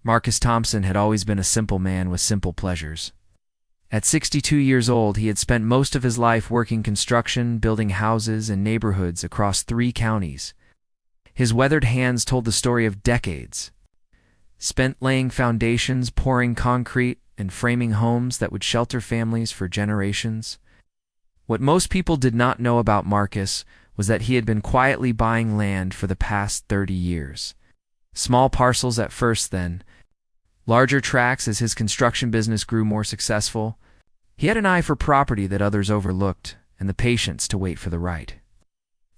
Marcus Thompson had always been a simple man with simple pleasures. At 62 years old, he had spent most of his life working construction, building houses and neighborhoods across 3 counties. His weathered hands told the story of decades spent laying foundations, pouring concrete, and framing homes that would shelter families for generations. What most people did not know about Marcus was that he had been quietly buying land for the past 30 years. Small parcels at first, then larger tracts as his construction business grew more successful. He had an eye for property that others overlooked, and the patience to wait for the right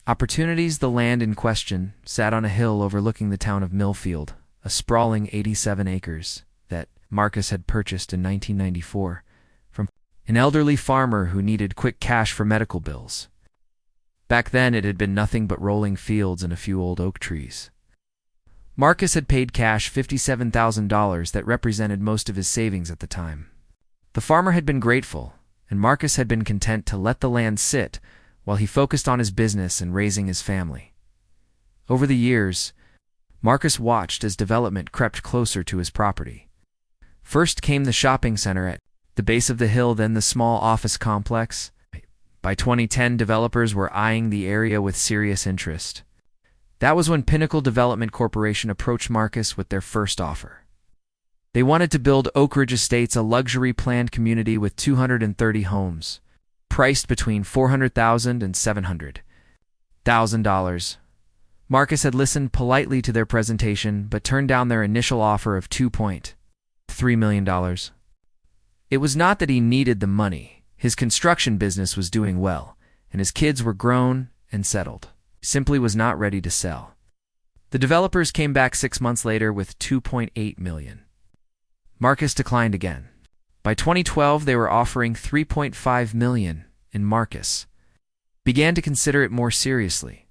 opportunities. The land in question sat on a hill overlooking the town of Millfield, a sprawling 87 acres that Marcus had purchased in 1994 from an elderly farmer who needed quick cash for medical bills. Back then, it had been nothing but rolling fields and a few old oak trees. Marcus had paid cash $57,000 that represented most of his savings at the time. The farmer had been grateful, and Marcus had been content to let the land sit while he focused on his business and raising his family. Over the years, Marcus watched as development crept closer to his property. First came the shopping center at the base of the hill, then the small office complex. By 2010, developers were eyeing the area with serious interest. That was when Pinnacle Development Corporation approached Marcus with their first offer. They wanted to build Oak Ridge Estates, a luxury planned community with 230 homes, priced between $400,000 and $700,000. Marcus had listened politely to their presentation, but turned down their initial offer of $2.3 million. It was not that he needed the money. His construction business was doing well, and his kids were grown and settled. He simply was not ready to sell. The developers came back 6 months later with $2.8 million. Marcus declined again. By 2012, they were offering $3.5 million, and Marcus began to consider it more seriously.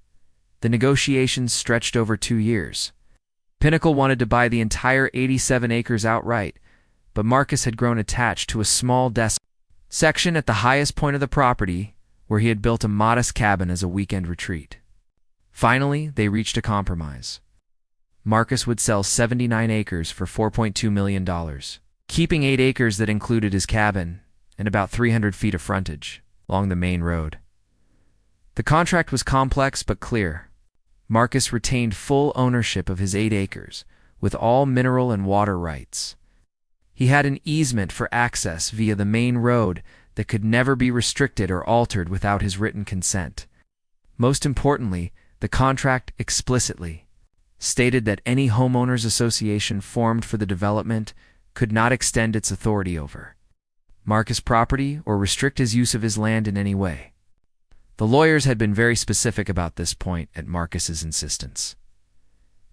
The negotiations stretched over 2 years. Pinnacle wanted to buy the entire 87 acres outright, but Marcus had grown attached to a small desk section at the highest point of the property where he had built a modest cabin as a weekend retreat. Finally, they reached a compromise. Marcus would sell 79 acres for $4.2 million, keeping 8 acres that included his cabin and about 300 feet of frontage along the main road. The contract was complex but clear. Marcus retained full ownership of his 8 acres, with all mineral and water rights. He had an easement for access via the main road that could never be restricted or altered without his written consent. Most importantly, the contract explicitly stated that any homeowners association formed for the development could not extend its authority over Marcus' property or restrict his use of his land in any way. The lawyers had been very specific about this point at Marcus's insistence.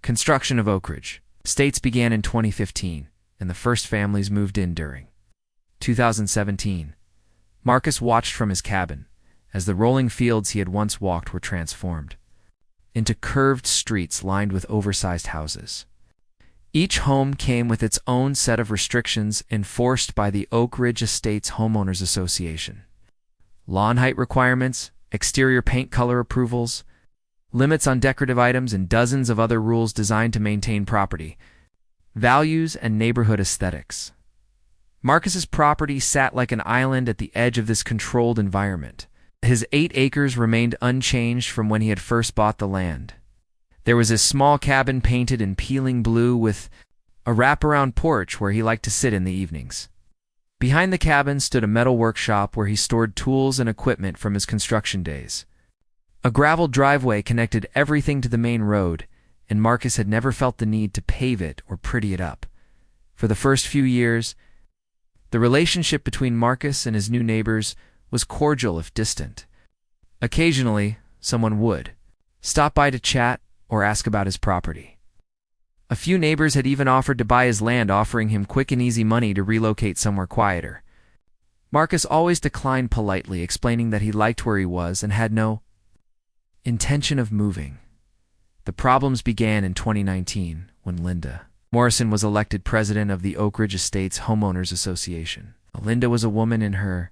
Construction of Oak Ridge Estates began in 2015, and the first families moved in during 2017. Marcus watched from his cabin as the rolling fields he had once walked were transformed into curved streets lined with oversized houses. Each home came with its own set of restrictions enforced by the Oak Ridge Estates Homeowners Association. Lawn height requirements, exterior paint color approvals, limits on decorative items, and dozens of other rules designed to maintain property values and neighborhood aesthetics. Marcus's property sat like an island at the edge of this controlled environment. His 8 acres remained unchanged from when he had first bought the land. There was a small cabin painted in peeling blue with a wraparound porch where he liked to sit in the evenings. Behind the cabin stood a metal workshop where he stored tools and equipment from his construction days. A gravel driveway connected everything to the main road, and Marcus had never felt the need to pave it or pretty it up. For the first few years, the relationship between Marcus and his new neighbors was cordial if distant. Occasionally, someone would stop by to chat or ask about his property. A few neighbors had even offered to buy his land, offering him quick and easy money to relocate somewhere quieter. Marcus always declined politely, explaining that he liked where he was and had no intention of moving. The problems began in 2019 when Linda Morrison was elected president of the Oak Ridge Estates Homeowners Association. Linda was a woman in her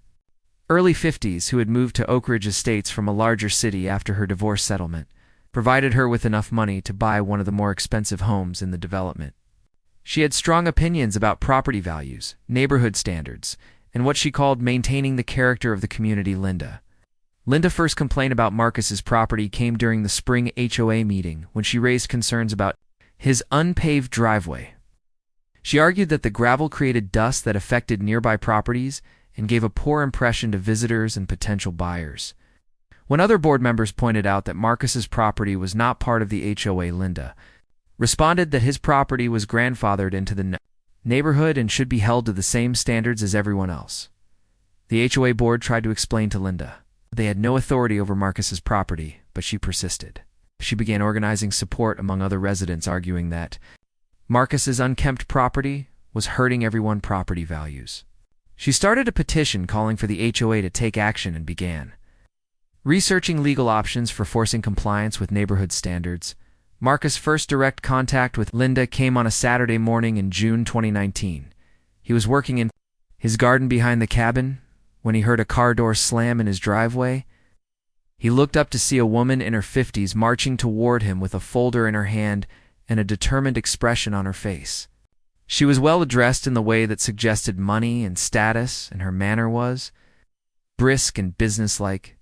early 50s who had moved to Oak Ridge Estates from a larger city after her divorce settlement provided her with enough money to buy one of the more expensive homes in the development. She had strong opinions about property values, neighborhood standards, and what she called maintaining the character of the community. Linda's first complaint about Marcus's property came during the spring HOA meeting when she raised concerns about his unpaved driveway. She argued that the gravel created dust that affected nearby properties and gave a poor impression to visitors and potential buyers. When other board members pointed out that Marcus's property was not part of the HOA, Linda responded that his property was grandfathered into the neighborhood and should be held to the same standards as everyone else. The HOA board tried to explain to Linda they had no authority over Marcus's property, but she persisted. She began organizing support among other residents, arguing that Marcus's unkempt property was hurting everyone's property values. She started a petition calling for the HOA to take action and began researching legal options for forcing compliance with neighborhood standards. Marcus' first direct contact with Linda came on a Saturday morning in June 2019. He was working in his garden behind the cabin when he heard a car door slam in his driveway. He looked up to see a woman in her 50s marching toward him with a folder in her hand and a determined expression on her face. She was well dressed in the way that suggested money and status, and her manner was brisk and businesslike.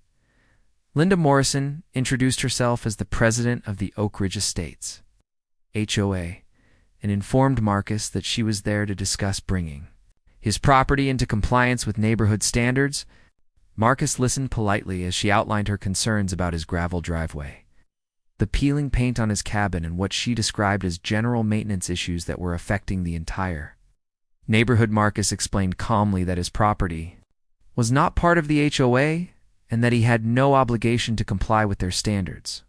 Linda Morrison introduced herself as the president of the Oak Ridge Estates, HOA, and informed Marcus that she was there to discuss bringing his property into compliance with neighborhood standards. Marcus listened politely as she outlined her concerns about his gravel driveway, the peeling paint on his cabin, and what she described as general maintenance issues that were affecting the entire neighborhood. Marcus explained calmly that his property was not part of the HOA and that he had no obligation to comply with their standards.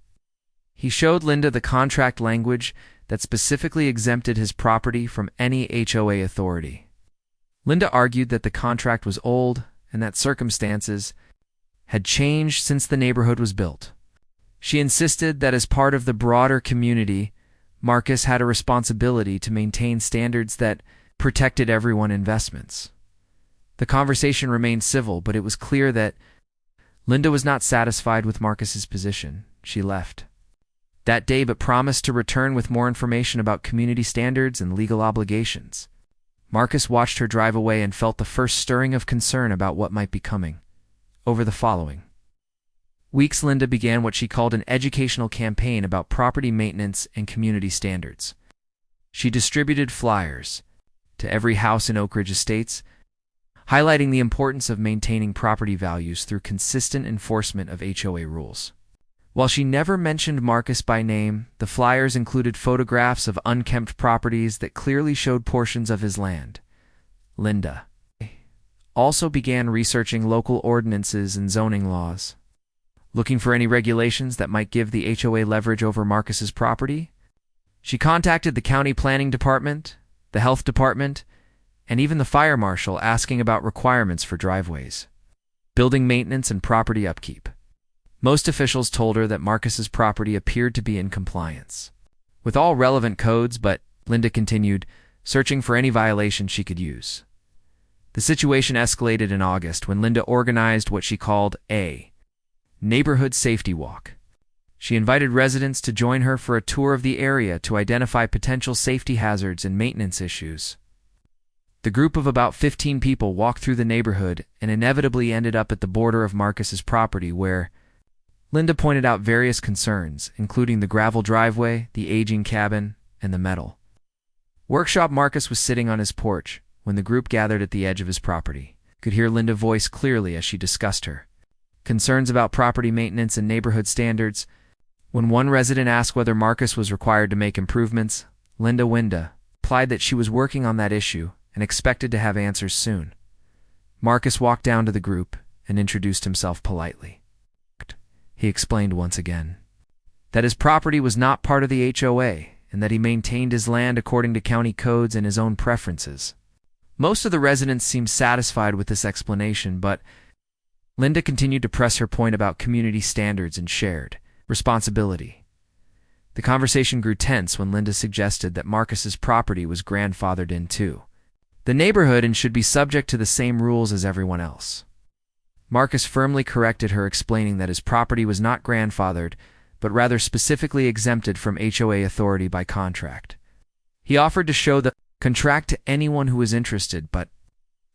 He showed Linda the contract language that specifically exempted his property from any HOA authority. Linda argued that the contract was old and that circumstances had changed since the neighborhood was built. She insisted that as part of the broader community, Marcus had a responsibility to maintain standards that protected everyone's investments. The conversation remained civil, but it was clear that Linda was not satisfied with Marcus's position. She left that day but promised to return with more information about community standards and legal obligations. Marcus watched her drive away and felt the first stirring of concern about what might be coming. Over the following weeks, Linda began what she called an educational campaign about property maintenance and community standards. She distributed flyers to every house in Oak Ridge Estates, highlighting the importance of maintaining property values through consistent enforcement of HOA rules. While she never mentioned Marcus by name, the flyers included photographs of unkempt properties that clearly showed portions of his land. Linda also began researching local ordinances and zoning laws, looking for any regulations that might give the HOA leverage over Marcus's property. She contacted the county planning department, the health department, and even the fire marshal, asking about requirements for driveways, building maintenance, and property upkeep. Most officials told her that Marcus's property appeared to be in compliance with all relevant codes, but Linda continued searching for any violations she could use. The situation escalated in August when Linda organized what she called a neighborhood safety walk. She invited residents to join her for a tour of the area to identify potential safety hazards and maintenance issues. The group of about 15 people walked through the neighborhood and inevitably ended up at the border of Marcus's property, where Linda pointed out various concerns, including the gravel driveway, the aging cabin, and the metal workshop. Marcus was sitting on his porch when the group gathered at the edge of his property. Could hear Linda's voice clearly as she discussed her concerns about property maintenance and neighborhood standards. When one resident asked whether Marcus was required to make improvements, Linda replied that she was working on that issue and expected to have answers soon. Marcus walked down to the group and introduced himself politely. He explained once again that his property was not part of the HOA and that he maintained his land according to county codes and his own preferences. Most of the residents seemed satisfied with this explanation, but Linda continued to press her point about community standards and shared responsibility. The conversation grew tense when Linda suggested that Marcus's property was grandfathered into the neighborhood and should be subject to the same rules as everyone else. Marcus firmly corrected her, explaining that his property was not grandfathered, but rather specifically exempted from HOA authority by contract. He offered to show the contract to anyone who was interested, but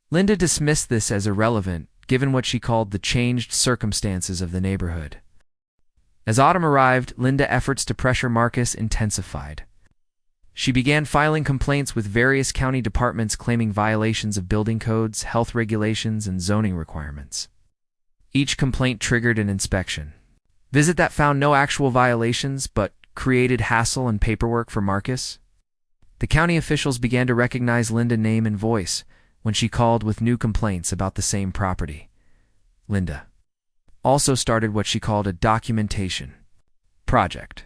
Linda dismissed this as irrelevant, given what she called the changed circumstances of the neighborhood. As autumn arrived, Linda's efforts to pressure Marcus intensified. She began filing complaints with various county departments claiming violations of building codes, health regulations, and zoning requirements. Each complaint triggered an inspection visit that found no actual violations but created hassle and paperwork for Marcus. The county officials began to recognize Linda's name and voice when she called with new complaints about the same property. Linda also started what she called a documentation project,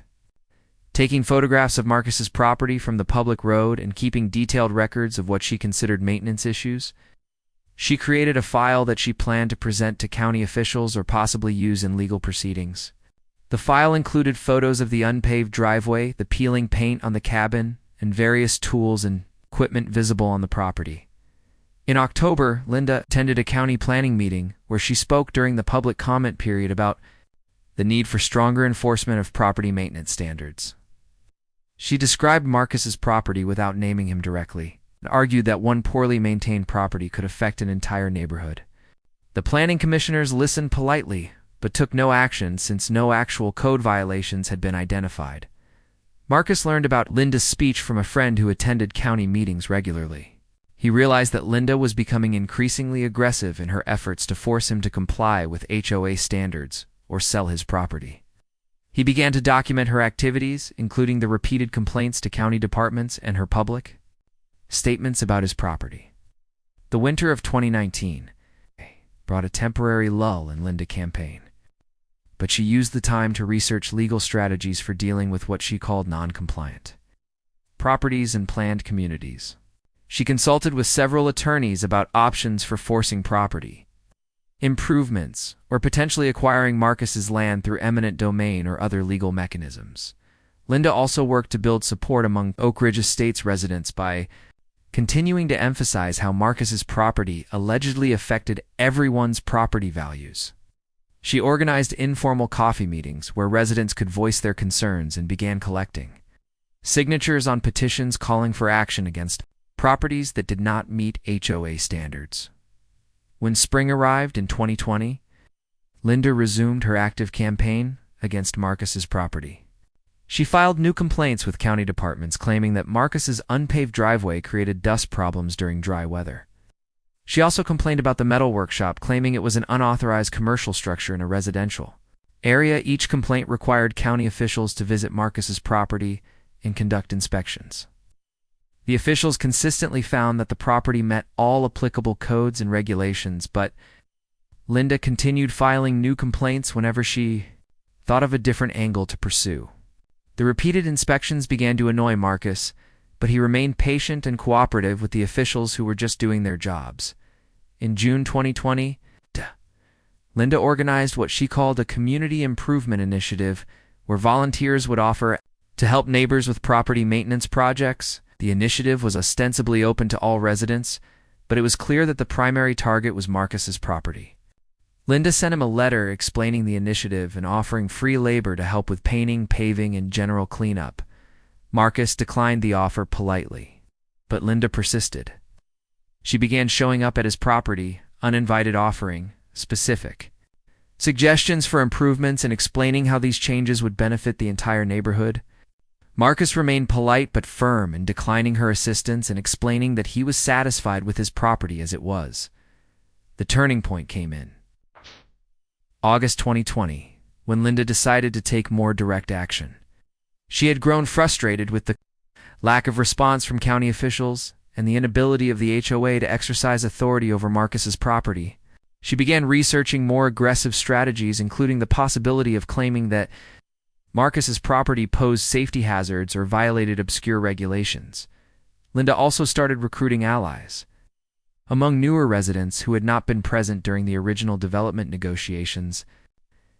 taking photographs of Marcus's property from the public road and keeping detailed records of what she considered maintenance issues. She created a file that she planned to present to county officials or possibly use in legal proceedings. The file included photos of the unpaved driveway, the peeling paint on the cabin, and various tools and equipment visible on the property. In October, Linda attended a county planning meeting where she spoke during the public comment period about the need for stronger enforcement of property maintenance standards. She described Marcus's property without naming him directly and argued that one poorly maintained property could affect an entire neighborhood. The planning commissioners listened politely but took no action since no actual code violations had been identified. Marcus learned about Linda's speech from a friend who attended county meetings regularly. He realized that Linda was becoming increasingly aggressive in her efforts to force him to comply with HOA standards or sell his property. He began to document her activities, including the repeated complaints to county departments and her public statements about his property. The winter of 2019 brought a temporary lull in Linda's campaign, but she used the time to research legal strategies for dealing with what she called non-compliant properties and planned communities. She consulted with several attorneys about options for forcing property improvements or potentially acquiring Marcus's land through eminent domain or other legal mechanisms. Linda also worked to build support among Oak Ridge Estates residents by continuing to emphasize how Marcus's property allegedly affected everyone's property values. She organized informal coffee meetings where residents could voice their concerns and began collecting signatures on petitions calling for action against properties that did not meet HOA standards. When spring arrived in 2020, Linda resumed her active campaign against Marcus's property. She filed new complaints with county departments claiming that Marcus's unpaved driveway created dust problems during dry weather. She also complained about the metal workshop, claiming it was an unauthorized commercial structure in a residential area. Each complaint required county officials to visit Marcus's property and conduct inspections. The officials consistently found that the property met all applicable codes and regulations, but Linda continued filing new complaints whenever she thought of a different angle to pursue. The repeated inspections began to annoy Marcus, but he remained patient and cooperative with the officials who were just doing their jobs. In June 2020, Linda organized what she called a community improvement initiative, where volunteers would offer to help neighbors with property maintenance projects. The initiative was ostensibly open to all residents, but it was clear that the primary target was Marcus's property. Linda sent him a letter explaining the initiative and offering free labor to help with painting, paving, and general cleanup. Marcus declined the offer politely, but Linda persisted. She began showing up at his property, uninvited, offering specific suggestions for improvements and explaining how these changes would benefit the entire neighborhood. Marcus remained polite but firm in declining her assistance and explaining that he was satisfied with his property as it was. The turning point came in August 2020, when Linda decided to take more direct action. She had grown frustrated with the lack of response from county officials and the inability of the HOA to exercise authority over Marcus's property. She began researching more aggressive strategies, including the possibility of claiming that Marcus's property posed safety hazards or violated obscure regulations. Linda also started recruiting allies among newer residents who had not been present during the original development negotiations.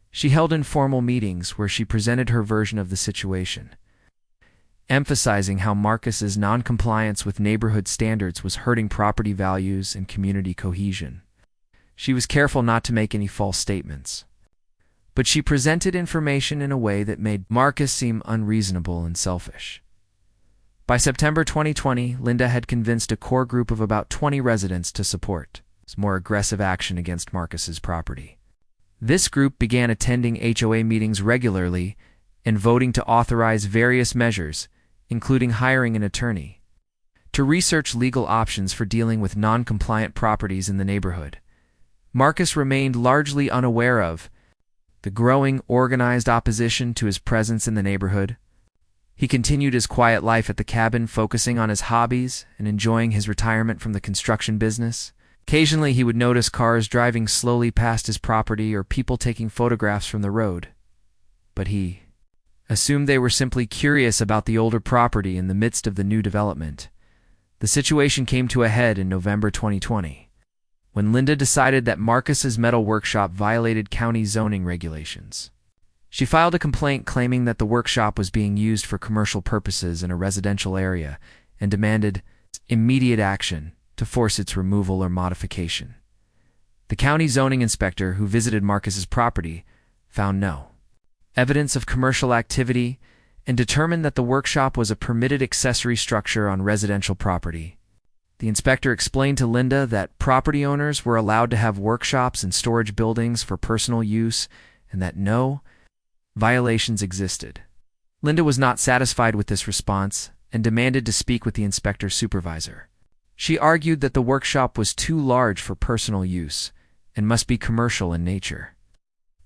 She held informal meetings where she presented her version of the situation, emphasizing how Marcus's non-compliance with neighborhood standards was hurting property values and community cohesion. She was careful not to make any false statements, but she presented information in a way that made Marcus seem unreasonable and selfish. By September 2020, Linda had convinced a core group of about 20 residents to support more aggressive action against Marcus's property. This group began attending HOA meetings regularly and voting to authorize various measures, including hiring an attorney, to research legal options for dealing with non-compliant properties in the neighborhood. Marcus remained largely unaware of the growing organized opposition to his presence in the neighborhood. He continued his quiet life at the cabin, focusing on his hobbies and enjoying his retirement from the construction business. Occasionally, he would notice cars driving slowly past his property or people taking photographs from the road. But he assumed they were simply curious about the older property in the midst of the new development. The situation came to a head in November 2020, when Linda decided that Marcus's metal workshop violated county zoning regulations. She filed a complaint claiming that the workshop was being used for commercial purposes in a residential area and demanded immediate action to force its removal or modification. The county zoning inspector who visited Marcus's property found no evidence of commercial activity and determined that the workshop was a permitted accessory structure on residential property. The inspector explained to Linda that property owners were allowed to have workshops and storage buildings for personal use and that no violations existed. Linda was not satisfied with this response and demanded to speak with the inspector's supervisor. She argued that the workshop was too large for personal use and must be commercial in nature.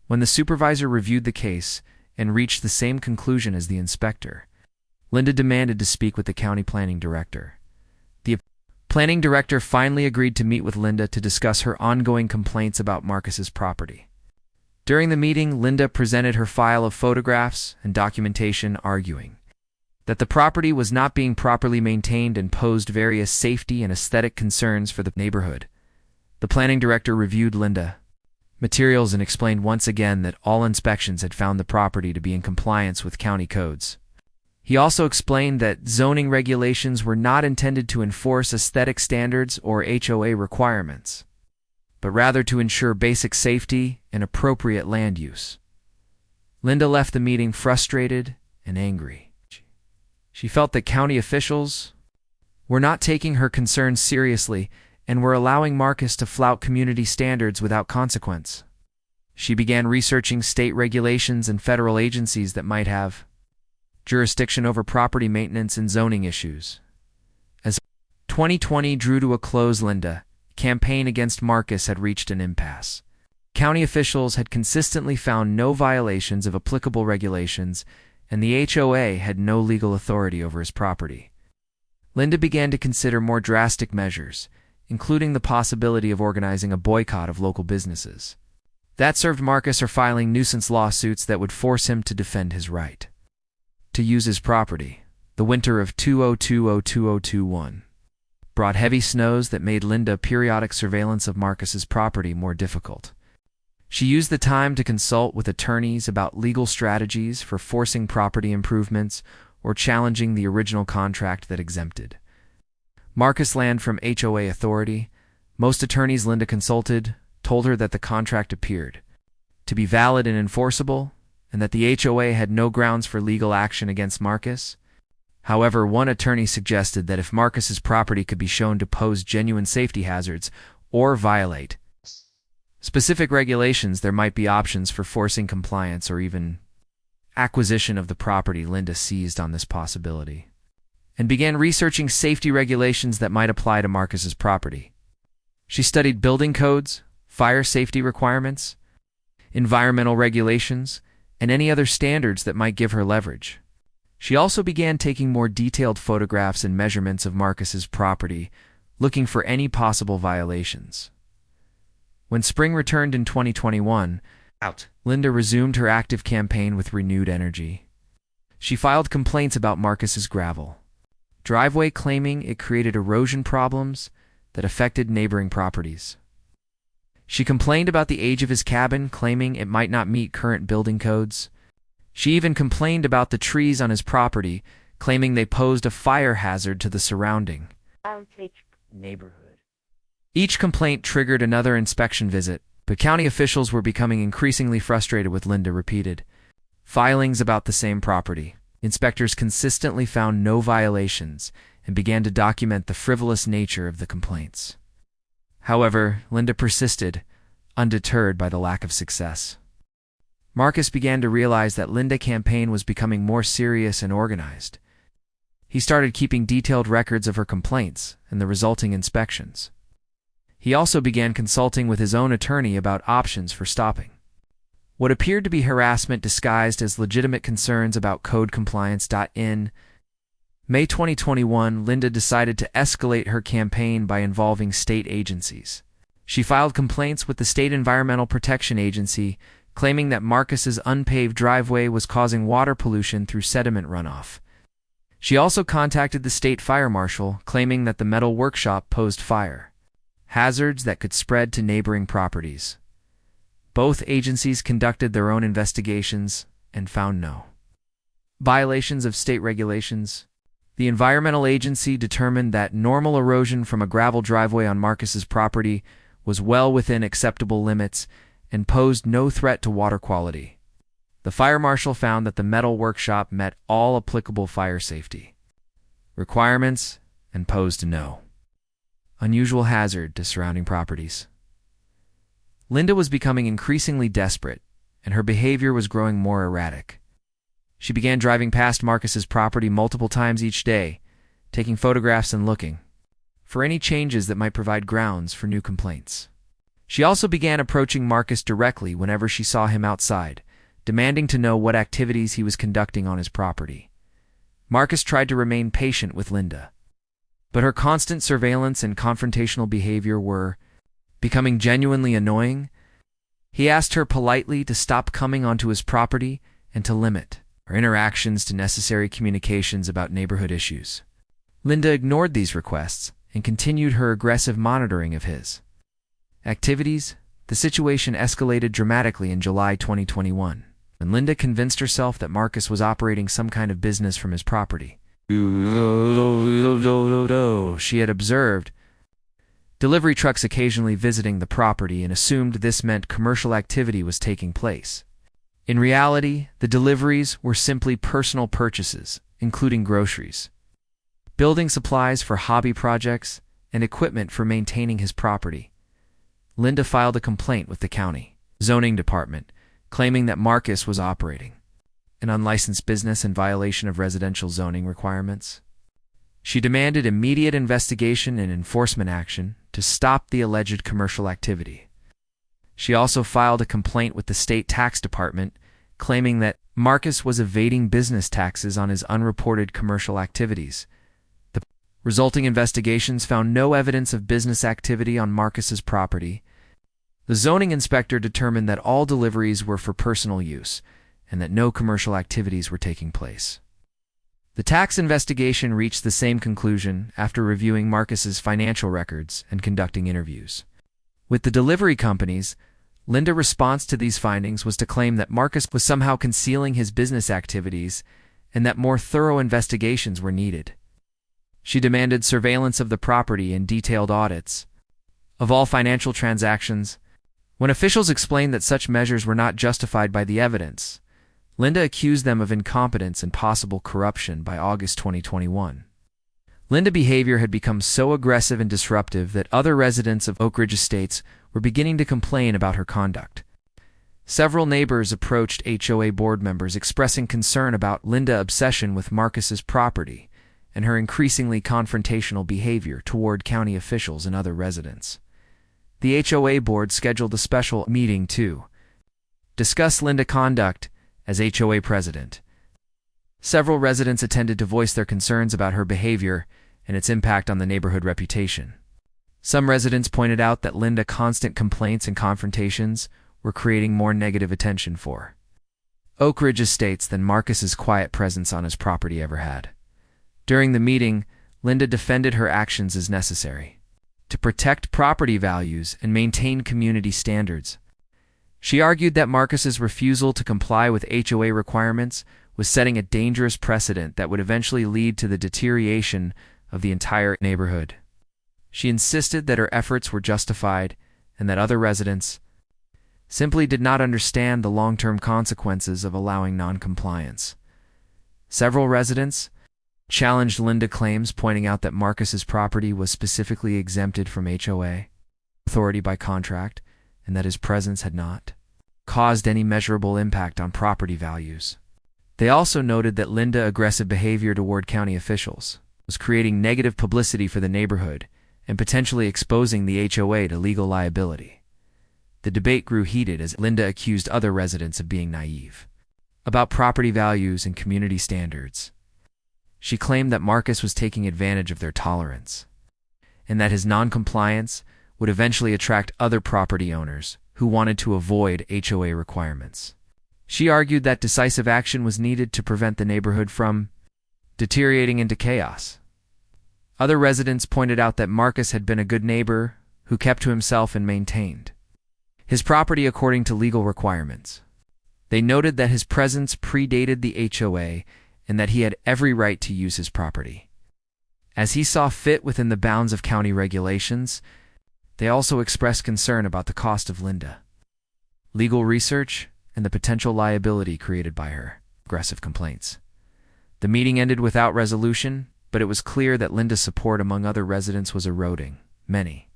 When the supervisor reviewed the case and reached the same conclusion as the inspector, Linda demanded to speak with the county planning director. The planning director finally agreed to meet with Linda to discuss her ongoing complaints about Marcus's property. During the meeting, Linda presented her file of photographs and documentation, arguing that the property was not being properly maintained and posed various safety and aesthetic concerns for the neighborhood. The planning director reviewed Linda's materials and explained once again that all inspections had found the property to be in compliance with county codes. He also explained that zoning regulations were not intended to enforce aesthetic standards or HOA requirements, but rather to ensure basic safety and appropriate land use. Linda left the meeting frustrated and angry. She felt that county officials were not taking her concerns seriously and were allowing Marcus to flout community standards without consequence. She began researching state regulations and federal agencies that might have jurisdiction over property maintenance and zoning issues. As 2020 drew to a close, Linda's campaign against Marcus had reached an impasse. County officials had consistently found no violations of applicable regulations, and the HOA had no legal authority over his property. Linda began to consider more drastic measures, including the possibility of organizing a boycott of local businesses. That served Marcus or filing nuisance lawsuits that would force him to defend his right to use his property. The winter of 2020-2021 brought heavy snows that made Linda periodic surveillance of Marcus's property more difficult. She used the time to consult with attorneys about legal strategies for forcing property improvements or challenging the original contract that exempted Marcus land from HOA authority. Most attorneys Linda consulted told her that the contract appeared to be valid and enforceable, and that the HOA had no grounds for legal action against Marcus. However, one attorney suggested that if Marcus's property could be shown to pose genuine safety hazards or violate specific regulations, there might be options for forcing compliance or even acquisition of the property. Linda seized on this possibility and began researching safety regulations that might apply to Marcus's property. She studied building codes, fire safety requirements, environmental regulations, and any other standards that might give her leverage. She also began taking more detailed photographs and measurements of Marcus's property, looking for any possible violations. When spring returned in 2021, Linda resumed her active campaign with renewed energy. She filed complaints about Marcus's gravel driveway, claiming it created erosion problems that affected neighboring properties. She complained about the age of his cabin, claiming it might not meet current building codes. She even complained about the trees on his property, claiming they posed a fire hazard to the surrounding neighborhood. Each complaint triggered another inspection visit, but county officials were becoming increasingly frustrated with Linda's repeated filings about the same property. Inspectors consistently found no violations and began to document the frivolous nature of the complaints. However, Linda persisted, undeterred by the lack of success. Marcus began to realize that Linda's campaign was becoming more serious and organized. He started keeping detailed records of her complaints and the resulting inspections. He also began consulting with his own attorney about options for stopping what appeared to be harassment disguised as legitimate concerns about code compliance. In May 2021, Linda decided to escalate her campaign by involving state agencies. She filed complaints with the State Environmental Protection Agency, claiming that Marcus's unpaved driveway was causing water pollution through sediment runoff. She also contacted the state fire marshal, claiming that the metal workshop posed fire hazards that could spread to neighboring properties. Both agencies conducted their own investigations and found no violations of state regulations. The environmental agency determined that normal erosion from a gravel driveway on Marcus's property was well within acceptable limits and posed no threat to water quality. The fire marshal found that the metal workshop met all applicable fire safety requirements and posed no unusual hazard to surrounding properties. Linda was becoming increasingly desperate, and her behavior was growing more erratic. She began driving past Marcus's property multiple times each day, taking photographs and looking for any changes that might provide grounds for new complaints. She also began approaching Marcus directly whenever she saw him outside, demanding to know what activities he was conducting on his property. Marcus tried to remain patient with Linda, but her constant surveillance and confrontational behavior were becoming genuinely annoying. He asked her politely to stop coming onto his property and to limit her interactions to necessary communications about neighborhood issues. Linda ignored these requests and continued her aggressive monitoring of his activities. The situation escalated dramatically in July 2021, when Linda convinced herself that Marcus was operating some kind of business from his property. She had observed delivery trucks occasionally visiting the property and assumed this meant commercial activity was taking place. In reality, the deliveries were simply personal purchases, including groceries, building supplies for hobby projects, and equipment for maintaining his property. Linda filed a complaint with the county zoning department, claiming that Marcus was operating an unlicensed business in violation of residential zoning requirements. She demanded immediate investigation and enforcement action to stop the alleged commercial activity. She also filed a complaint with the state tax department, claiming that Marcus was evading business taxes on his unreported commercial activities. The resulting investigations found no evidence of business activity on Marcus's property. The zoning inspector determined that all deliveries were for personal use and that no commercial activities were taking place. The tax investigation reached the same conclusion after reviewing Marcus's financial records and conducting interviews with the delivery companies. Linda's response to these findings was to claim that Marcus was somehow concealing his business activities and that more thorough investigations were needed. She demanded surveillance of the property and detailed audits of all financial transactions. When officials explained that such measures were not justified by the evidence, Linda accused them of incompetence and possible corruption by August 2021. Linda's behavior had become so aggressive and disruptive that other residents of Oak Ridge Estates were beginning to complain about her conduct. Several neighbors approached HOA board members expressing concern about Linda's obsession with Marcus's property and her increasingly confrontational behavior toward county officials and other residents. The HOA board scheduled a special meeting to discuss Linda's conduct as HOA president. Several residents attended to voice their concerns about her behavior and its impact on the neighborhood reputation. Some residents pointed out that Linda's constant complaints and confrontations were creating more negative attention for Oak Ridge Estates than Marcus's quiet presence on his property ever had. During the meeting, Linda defended her actions as necessary to protect property values and maintain community standards. She argued that Marcus's refusal to comply with HOA requirements was setting a dangerous precedent that would eventually lead to the deterioration of the entire neighborhood. She insisted that her efforts were justified and that other residents simply did not understand the long-term consequences of allowing non-compliance. Several residents challenged Linda claims, pointing out that Marcus's property was specifically exempted from HOA authority by contract, and that his presence had not caused any measurable impact on property values. They also noted that Linda's aggressive behavior toward county officials was creating negative publicity for the neighborhood and potentially exposing the HOA to legal liability. The debate grew heated as Linda accused other residents of being naive about property values and community standards. She claimed that Marcus was taking advantage of their tolerance, and that his noncompliance would eventually attract other property owners who wanted to avoid HOA requirements. She argued that decisive action was needed to prevent the neighborhood from deteriorating into chaos. Other residents pointed out that Marcus had been a good neighbor who kept to himself and maintained his property according to legal requirements. They noted that his presence predated the HOA and that he had every right to use his property as he saw fit within the bounds of county regulations. They also expressed concern about the cost of Linda's legal research and the potential liability created by her aggressive complaints. The meeting ended without resolution, but it was clear that Linda's support among other residents was eroding. Many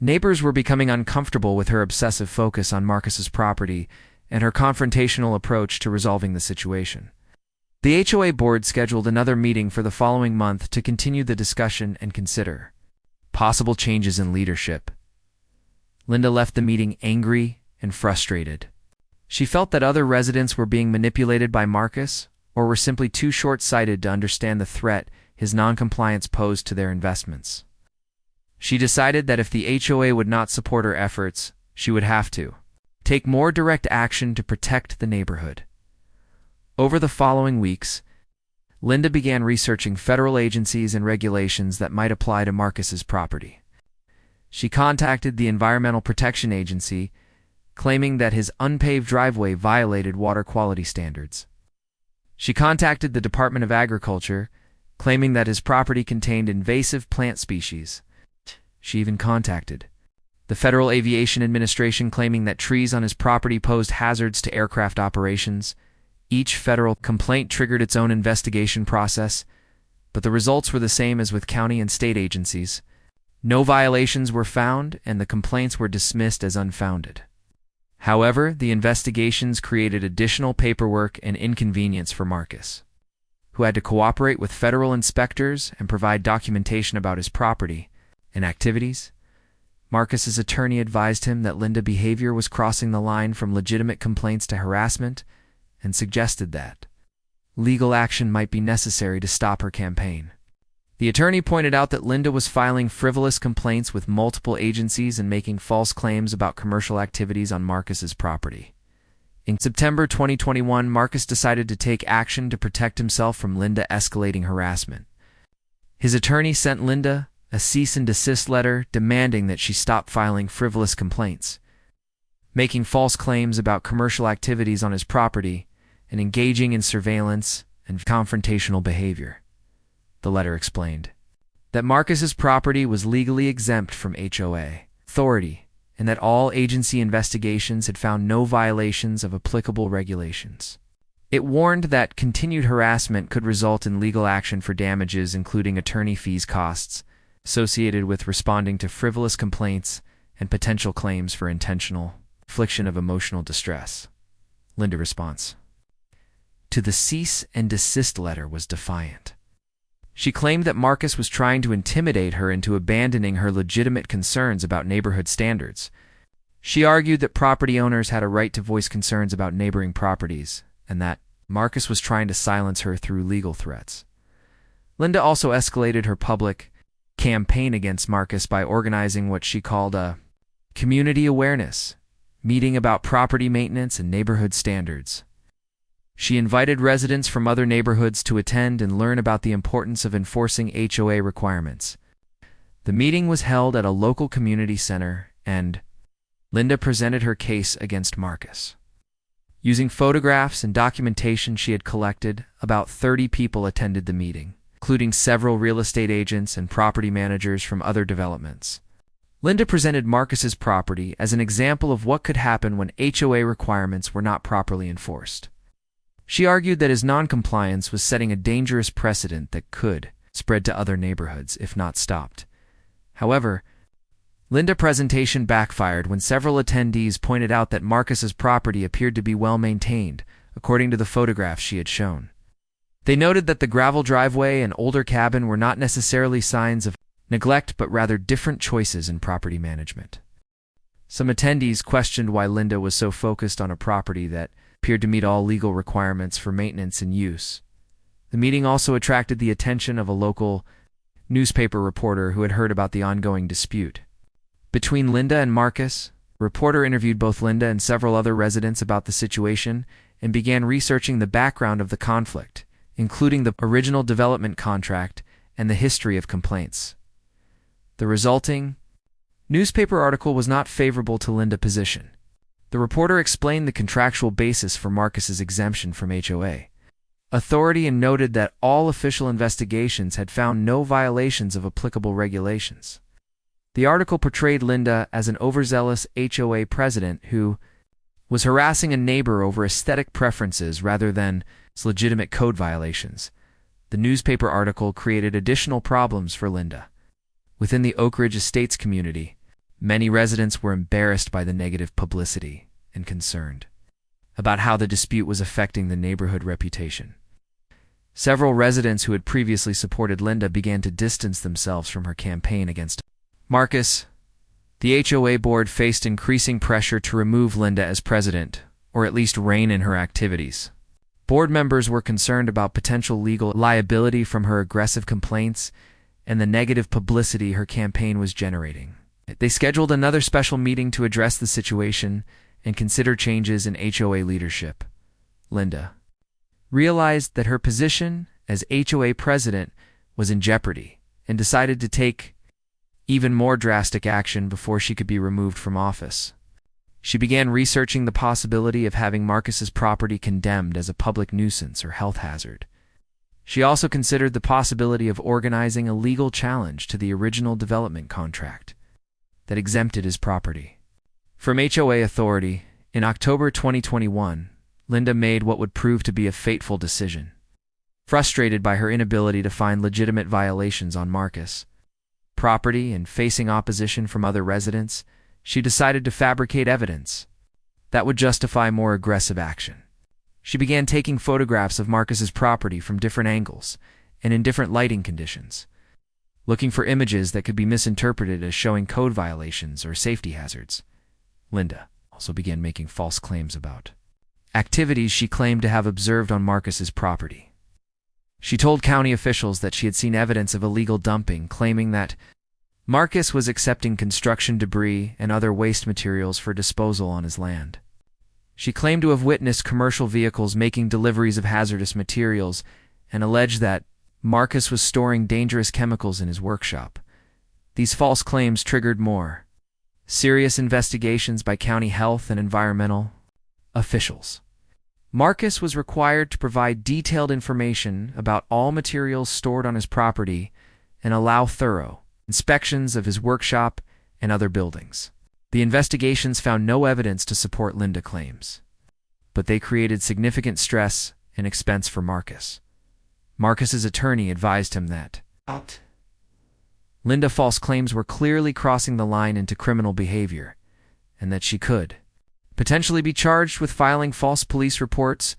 neighbors were becoming uncomfortable with her obsessive focus on Marcus's property and her confrontational approach to resolving the situation. The HOA board scheduled another meeting for the following month to continue the discussion and consider possible changes in leadership. Linda left the meeting angry and frustrated. She felt that other residents were being manipulated by Marcus or were simply too short-sighted to understand the threat his noncompliance posed to their investments. She decided that if the HOA would not support her efforts, she would have to take more direct action to protect the neighborhood. Over the following weeks, Linda began researching federal agencies and regulations that might apply to Marcus's property. She contacted the Environmental Protection Agency, claiming that his unpaved driveway violated water quality standards. She contacted the Department of Agriculture, claiming that his property contained invasive plant species. She even contacted the Federal Aviation Administration, claiming that trees on his property posed hazards to aircraft operations. Each federal complaint triggered its own investigation process, but the results were the same as with county and state agencies. No violations were found, and the complaints were dismissed as unfounded. However, the investigations created additional paperwork and inconvenience for Marcus, who had to cooperate with federal inspectors and provide documentation about his property and activities. Marcus's attorney advised him that Linda's behavior was crossing the line from legitimate complaints to harassment and suggested that legal action might be necessary to stop her campaign. The attorney pointed out that Linda was filing frivolous complaints with multiple agencies and making false claims about commercial activities on Marcus's property. In September 2021, Marcus decided to take action to protect himself from Linda escalating harassment. His attorney sent Linda a cease and desist letter demanding that she stop filing frivolous complaints, making false claims about commercial activities on his property, and engaging in surveillance and confrontational behavior. The letter explained that Marcus's property was legally exempt from HOA authority and that all agency investigations had found no violations of applicable regulations. It warned that continued harassment could result in legal action for damages, including attorney fees costs associated with responding to frivolous complaints and potential claims for intentional infliction of emotional distress. Linda's response to the cease and desist letter was defiant. She claimed that Marcus was trying to intimidate her into abandoning her legitimate concerns about neighborhood standards. She argued that property owners had a right to voice concerns about neighboring properties, and that Marcus was trying to silence her through legal threats. Linda also escalated her public campaign against Marcus by organizing what she called a community awareness meeting about property maintenance and neighborhood standards. She invited residents from other neighborhoods to attend and learn about the importance of enforcing HOA requirements. The meeting was held at a local community center, and Linda presented her case against Marcus. Using photographs and documentation she had collected, about 30 people attended the meeting, including several real estate agents and property managers from other developments. Linda presented Marcus's property as an example of what could happen when HOA requirements were not properly enforced. She argued that his noncompliance was setting a dangerous precedent that could spread to other neighborhoods if not stopped. However, Linda's presentation backfired when several attendees pointed out that Marcus's property appeared to be well maintained, according to the photographs she had shown. They noted that the gravel driveway and older cabin were not necessarily signs of neglect but rather different choices in property management. Some attendees questioned why Linda was so focused on a property that appeared to meet all legal requirements for maintenance and use. The meeting also attracted the attention of a local newspaper reporter who had heard about the ongoing dispute between Linda and Marcus. The reporter interviewed both Linda and several other residents about the situation and began researching the background of the conflict, including the original development contract and the history of complaints. The resulting newspaper article was not favorable to Linda's position. The reporter explained the contractual basis for Marcus's exemption from HOA authority and noted that all official investigations had found no violations of applicable regulations. The article portrayed Linda as an overzealous HOA president who was harassing a neighbor over aesthetic preferences rather than legitimate code violations. The newspaper article created additional problems for Linda. Within the Oak Ridge Estates community, many residents were embarrassed by the negative publicity and concerned about how the dispute was affecting the neighborhood reputation. Several residents who had previously supported Linda began to distance themselves from her campaign against Marcus. The HOA board faced increasing pressure to remove Linda as president, or at least rein in her activities. Board members were concerned about potential legal liability from her aggressive complaints and the negative publicity her campaign was generating. They scheduled another special meeting to address the situation and consider changes in HOA leadership. Linda realized that her position as HOA president was in jeopardy and decided to take even more drastic action before she could be removed from office. She began researching the possibility of having Marcus's property condemned as a public nuisance or health hazard. She also considered the possibility of organizing a legal challenge to the original development contract that exempted his property from HOA authority. In October 2021, Linda made what would prove to be a fateful decision. Frustrated by her inability to find legitimate violations on Marcus' property and facing opposition from other residents, she decided to fabricate evidence that would justify more aggressive action. She began taking photographs of Marcus's property from different angles and in different lighting conditions, looking for images that could be misinterpreted as showing code violations or safety hazards. Linda also began making false claims about activities she claimed to have observed on Marcus's property. She told county officials that she had seen evidence of illegal dumping, claiming that Marcus was accepting construction debris and other waste materials for disposal on his land. She claimed to have witnessed commercial vehicles making deliveries of hazardous materials and alleged that Marcus was storing dangerous chemicals in his workshop. These false claims triggered more serious investigations by county health and environmental officials. Marcus was required to provide detailed information about all materials stored on his property and allow thorough inspections of his workshop and other buildings. The investigations found no evidence to support Linda's claims, but they created significant stress and expense for Marcus. Marcus's attorney advised him that Linda's false claims were clearly crossing the line into criminal behavior, and that she could potentially be charged with filing false police reports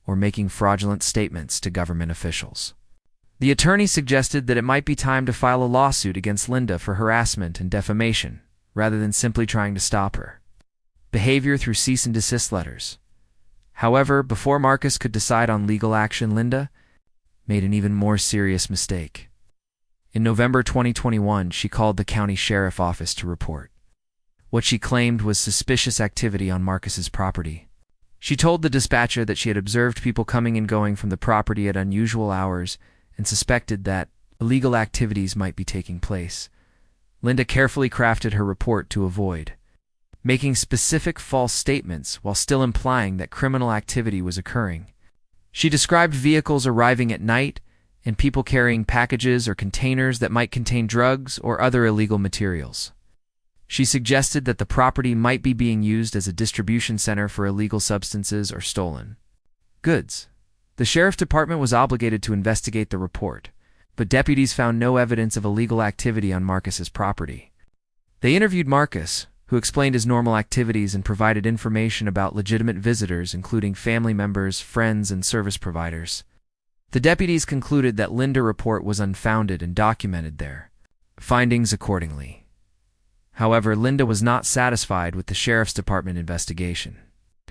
or making fraudulent statements to government officials. The attorney suggested that it might be time to file a lawsuit against Linda for harassment and defamation, rather than simply trying to stop her behavior through cease and desist letters. However, before Marcus could decide on legal action, Linda made an even more serious mistake. In November 2021, she called the county sheriff office to report what she claimed was suspicious activity on Marcus's property. She told the dispatcher that she had observed people coming and going from the property at unusual hours and suspected that illegal activities might be taking place. Linda carefully crafted her report to avoid making specific false statements while still implying that criminal activity was occurring. She described vehicles arriving at night and people carrying packages or containers that might contain drugs or other illegal materials. She suggested that the property might be being used as a distribution center for illegal substances or stolen goods. The sheriff's department was obligated to investigate the report, but deputies found no evidence of illegal activity on Marcus's property. They interviewed Marcus, who explained his normal activities and provided information about legitimate visitors, including family members, friends, and service providers. The deputies concluded that Linda's report was unfounded and documented their findings accordingly. However, Linda was not satisfied with the sheriff's department investigation.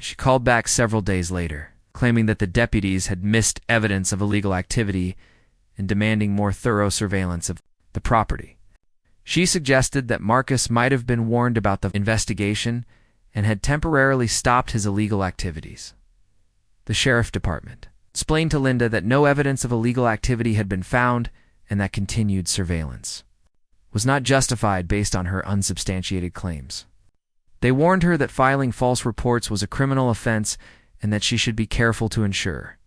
She called back several days later, claiming that the deputies had missed evidence of illegal activity and demanding more thorough surveillance of the property. She suggested that Marcus might have been warned about the investigation and had temporarily stopped his illegal activities. The sheriff's department explained to Linda that no evidence of illegal activity had been found and that continued surveillance was not justified based on her unsubstantiated claims. They warned her that filing false reports was a criminal offense and that she should be careful to ensure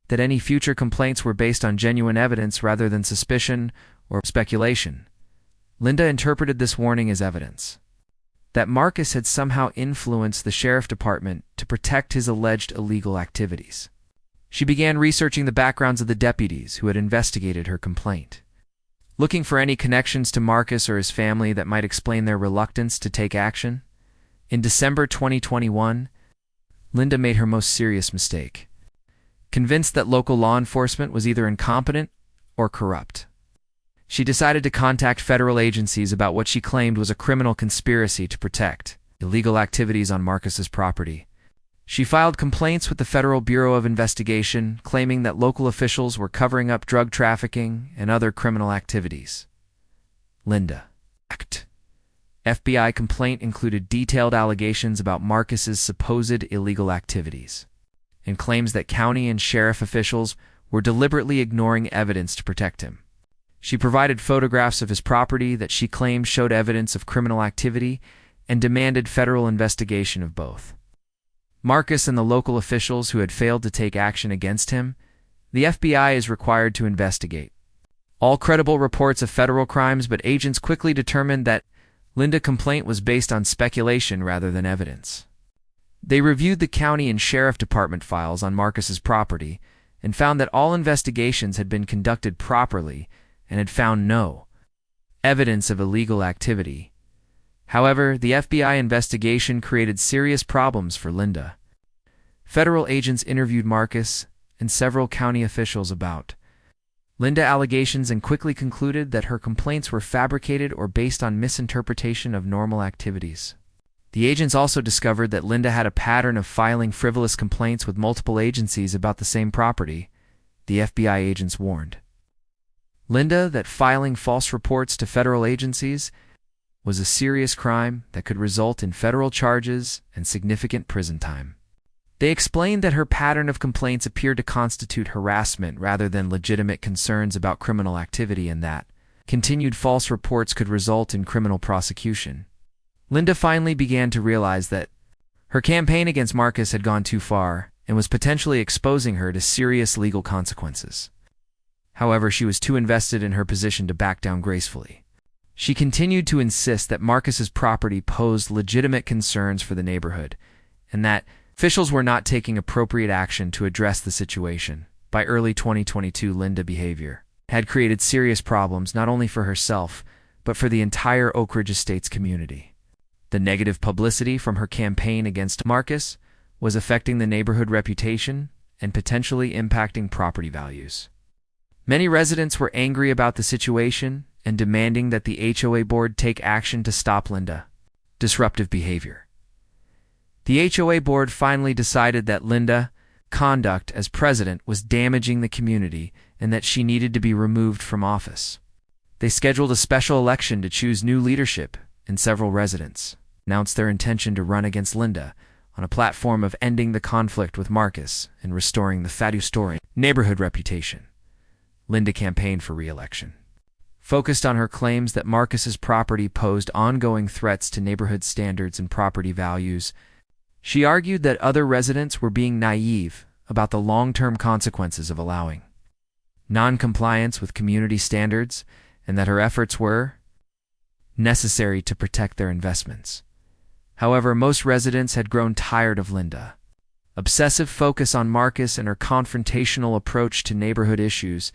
that any future complaints were based on genuine evidence rather than suspicion or speculation. Linda interpreted this warning as evidence that Marcus had somehow influenced the sheriff's department to protect his alleged illegal activities. She began researching the backgrounds of the deputies who had investigated her complaint, looking for any connections to Marcus or his family that might explain their reluctance to take action. In December 2021, Linda made her most serious mistake. Convinced that local law enforcement was either incompetent or corrupt, she decided to contact federal agencies about what she claimed was a criminal conspiracy to protect illegal activities on Marcus's property. She filed complaints with the Federal Bureau of Investigation, claiming that local officials were covering up drug trafficking and other criminal activities. Linda Act. FBI complaint included detailed allegations about Marcus's supposed illegal activities and claims that county and sheriff officials were deliberately ignoring evidence to protect him. She provided photographs of his property that she claimed showed evidence of criminal activity and demanded federal investigation of both Marcus and the local officials who had failed to take action against him. The FBI is required to investigate all credible reports of federal crimes, but agents quickly determined that Linda's complaint was based on speculation rather than evidence. They reviewed the county and sheriff department files on Marcus's property and found that all investigations had been conducted properly and had found no evidence of illegal activity. However, the FBI investigation created serious problems for Linda. Federal agents interviewed Marcus and several county officials about Linda's allegations and quickly concluded that her complaints were fabricated or based on misinterpretation of normal activities. The agents also discovered that Linda had a pattern of filing frivolous complaints with multiple agencies about the same property. The FBI agents warned Linda that filing false reports to federal agencies was a serious crime that could result in federal charges and significant prison time. They explained that her pattern of complaints appeared to constitute harassment rather than legitimate concerns about criminal activity, and that continued false reports could result in criminal prosecution. Linda finally began to realize that her campaign against Marcus had gone too far and was potentially exposing her to serious legal consequences. However, she was too invested in her position to back down gracefully. She continued to insist that Marcus's property posed legitimate concerns for the neighborhood and that officials were not taking appropriate action to address the situation. By early 2022, Linda's behavior had created serious problems not only for herself, but for the entire Oak Ridge Estates community. The negative publicity from her campaign against Marcus was affecting the neighborhood reputation and potentially impacting property values. Many residents were angry about the situation and demanding that the HOA board take action to stop Linda's disruptive behavior. The HOA board finally decided that Linda's conduct as president was damaging the community and that she needed to be removed from office. They scheduled a special election to choose new leadership, and several residents announced their intention to run against Linda on a platform of ending the conflict with Marcus and restoring the Fadu neighborhood reputation. Linda campaigned for re-election, focused on her claims that Marcus's property posed ongoing threats to neighborhood standards and property values. She argued that other residents were being naive about the long-term consequences of allowing non-compliance with community standards and that her efforts were necessary to protect their investments. However, most residents had grown tired of Linda's obsessive focus on Marcus and her confrontational approach to neighborhood issues.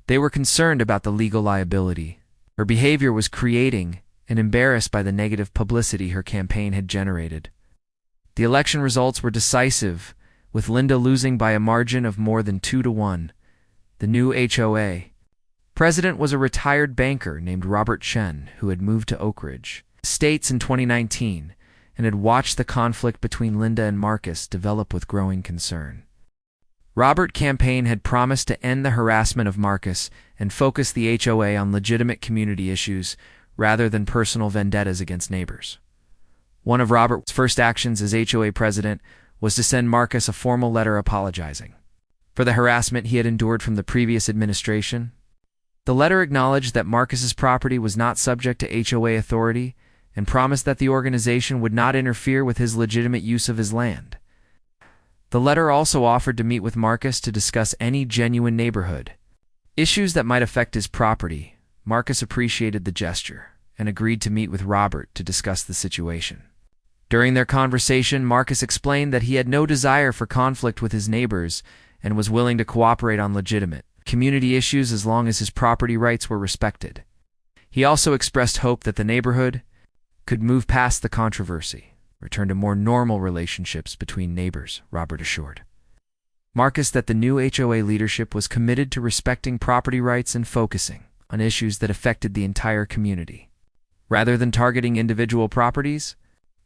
They were concerned about the legal liability her behavior was creating and embarrassed by the negative publicity her campaign had generated. The election results were decisive, with Linda losing by a margin of more than 2-1. The new HOA president was a retired banker named Robert Chen who had moved to Oak Ridge Estates in 2019 and had watched the conflict between Linda and Marcus develop with growing concern. Robert's campaign had promised to end the harassment of Marcus and focus the HOA on legitimate community issues rather than personal vendettas against neighbors. One of Robert's first actions as HOA president was to send Marcus a formal letter apologizing for the harassment he had endured from the previous administration. The letter acknowledged that Marcus's property was not subject to HOA authority and promised that the organization would not interfere with his legitimate use of his land. The letter also offered to meet with Marcus to discuss any genuine neighborhood issues that might affect his property. Marcus appreciated the gesture and agreed to meet with Robert to discuss the situation. During their conversation, Marcus explained that he had no desire for conflict with his neighbors and was willing to cooperate on legitimate community issues as long as his property rights were respected. He also expressed hope that the neighborhood could move past the controversy, return to more normal relationships between neighbors, Robert assured Marcus that the new HOA leadership was committed to respecting property rights and focusing on issues that affected the entire community. Rather than targeting individual properties,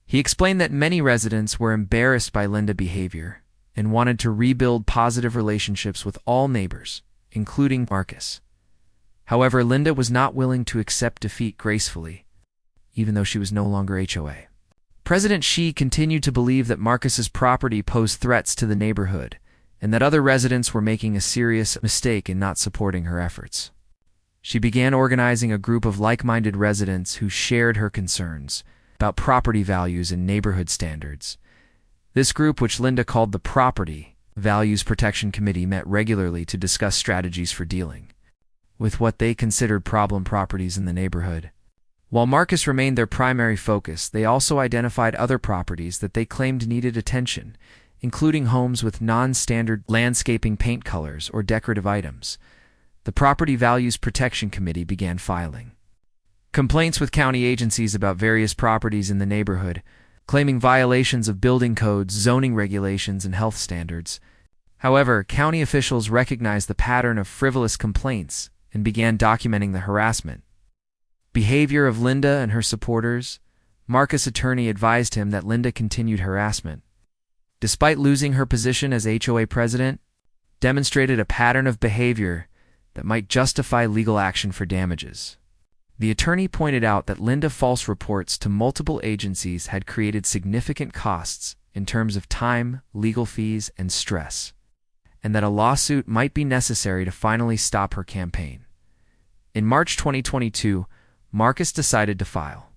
he explained that many residents were embarrassed by Linda's behavior and wanted to rebuild positive relationships with all neighbors, including Marcus. However, Linda was not willing to accept defeat gracefully, even though she was no longer HOA. President Xi continued to believe that Marcus's property posed threats to the neighborhood and that other residents were making a serious mistake in not supporting her efforts. She began organizing a group of like-minded residents who shared her concerns about property values and neighborhood standards. This group, which Linda called the Property Values Protection Committee, met regularly to discuss strategies for dealing with what they considered problem properties in the neighborhood. While Marcus remained their primary focus, they also identified other properties that they claimed needed attention, including homes with non-standard landscaping paint colors or decorative items. The Property Values Protection Committee began filing complaints with county agencies about various properties in the neighborhood, claiming violations of building codes, zoning regulations, and health standards. However, county officials recognized the pattern of frivolous complaints and began documenting the harassment behavior of Linda and her supporters. Marcus' attorney advised him that Linda continued harassment, despite losing her position as HOA president, demonstrated a pattern of behavior that might justify legal action for damages. The attorney pointed out that Linda's false reports to multiple agencies had created significant costs in terms of time, legal fees, and stress, and that a lawsuit might be necessary to finally stop her campaign. In March 2022, Marcus decided to file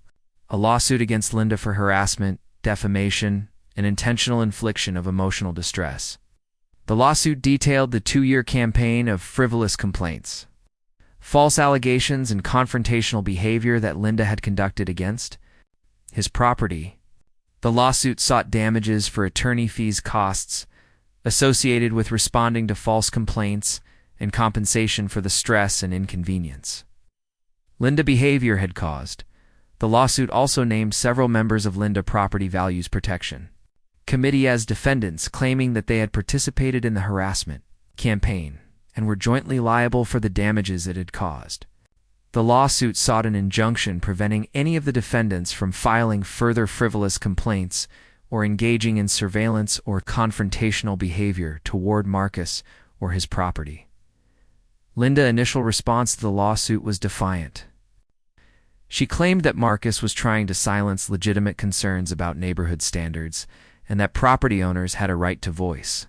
a lawsuit against Linda for harassment, defamation, and intentional infliction of emotional distress. The lawsuit detailed the 2-year campaign of frivolous complaints, false allegations, and confrontational behavior that Linda had conducted against his property. The lawsuit sought damages for attorney fees costs associated with responding to false complaints and compensation for the stress and inconvenience Linda's behavior had caused. The lawsuit also named several members of Linda Property Values Protection Committee as defendants, claiming that they had participated in the harassment campaign and were jointly liable for the damages it had caused. The lawsuit sought an injunction preventing any of the defendants from filing further frivolous complaints or engaging in surveillance or confrontational behavior toward Marcus or his property. Linda's initial response to the lawsuit was defiant. She claimed that Marcus was trying to silence legitimate concerns about neighborhood standards and that property owners had a right to voice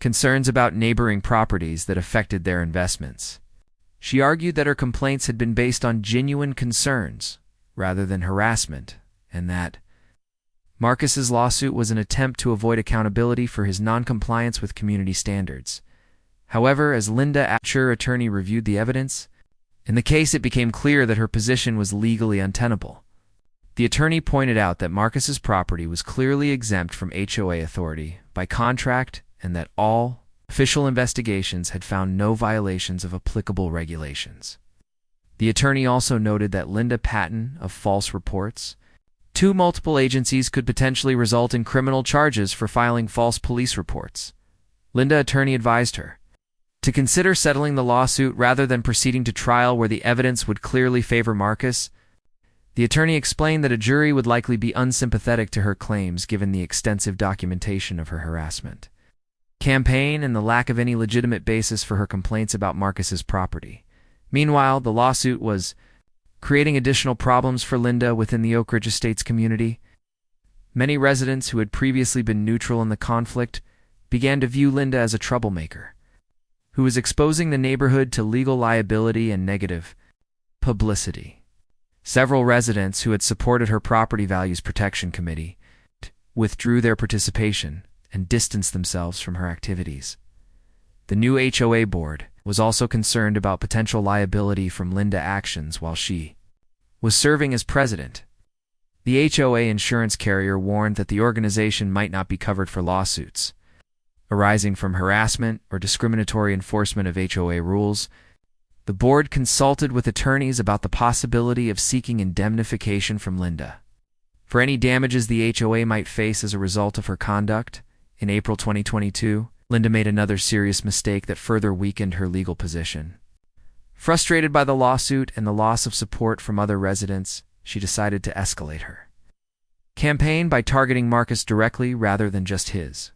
concerns about neighboring properties that affected their investments. She argued that her complaints had been based on genuine concerns rather than harassment, and that Marcus's lawsuit was an attempt to avoid accountability for his non-compliance with community standards. However, as Linda's attorney reviewed the evidence in the case, it became clear that her position was legally untenable. The attorney pointed out that Marcus's property was clearly exempt from HOA authority by contract and that all official investigations had found no violations of applicable regulations. The attorney also noted that Linda Patton of false reports to multiple agencies could potentially result in criminal charges for filing false police reports. Linda attorney advised her to consider settling the lawsuit rather than proceeding to trial where the evidence would clearly favor Marcus. The attorney explained that a jury would likely be unsympathetic to her claims given the extensive documentation of her harassment campaign and the lack of any legitimate basis for her complaints about Marcus's property. Meanwhile, the lawsuit was creating additional problems for Linda within the Oak Ridge Estates community. Many residents who had previously been neutral in the conflict began to view Linda as a troublemaker who was exposing the neighborhood to legal liability and negative publicity. Several residents who had supported her Property Values Protection Committee withdrew their participation and distanced themselves from her activities. The new HOA board was also concerned about potential liability from Linda actions while she was serving as president. The HOA insurance carrier warned that the organization might not be covered for lawsuits arising from harassment or discriminatory enforcement of HOA rules. The board consulted with attorneys about the possibility of seeking indemnification from Linda for any damages the HOA might face as a result of her conduct. In April 2022, Linda made another serious mistake that further weakened her legal position. Frustrated by the lawsuit and the loss of support from other residents, she decided to escalate her campaign by targeting Marcus directly rather than just his